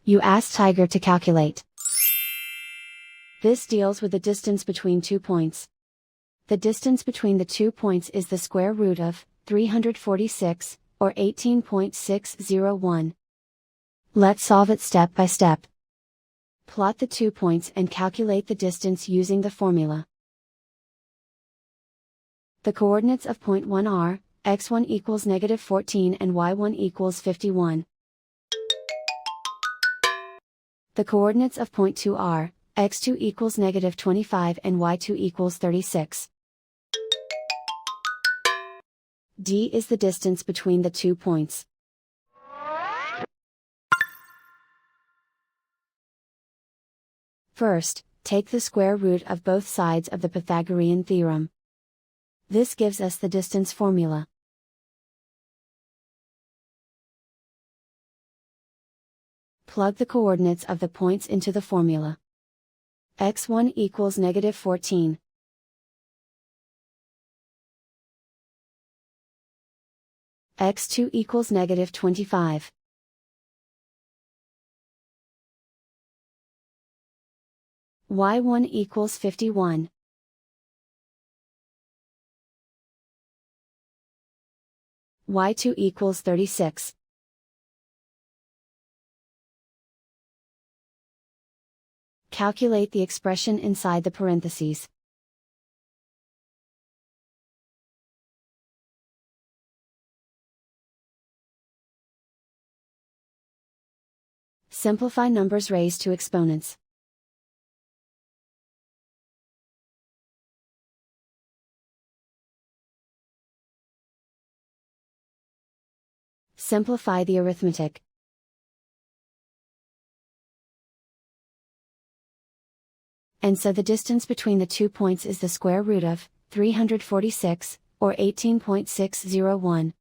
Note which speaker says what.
Speaker 1: You ask Tiger to calculate. This deals with the distance between 2 points. The distance between the 2 points is the square root of 346, or 18.601. Let's solve it step by step. Plot the 2 points and calculate the distance using the formula. The coordinates of point 1 are, x1 equals -14 and y1 equals 51. The coordinates of point 2 are, x2 equals -25 and y2 equals 36. D is the distance between the 2 points. First, take the square root of both sides of the Pythagorean theorem. This gives us the distance formula. Plug the coordinates of the points into the formula. x1 equals -14. x2 equals -25. y1 equals 51. y2 equals 36. Calculate the expression inside the parentheses. Simplify numbers raised to exponents. Simplify the arithmetic. And so the distance between the 2 points is the square root of 346, or 18.601.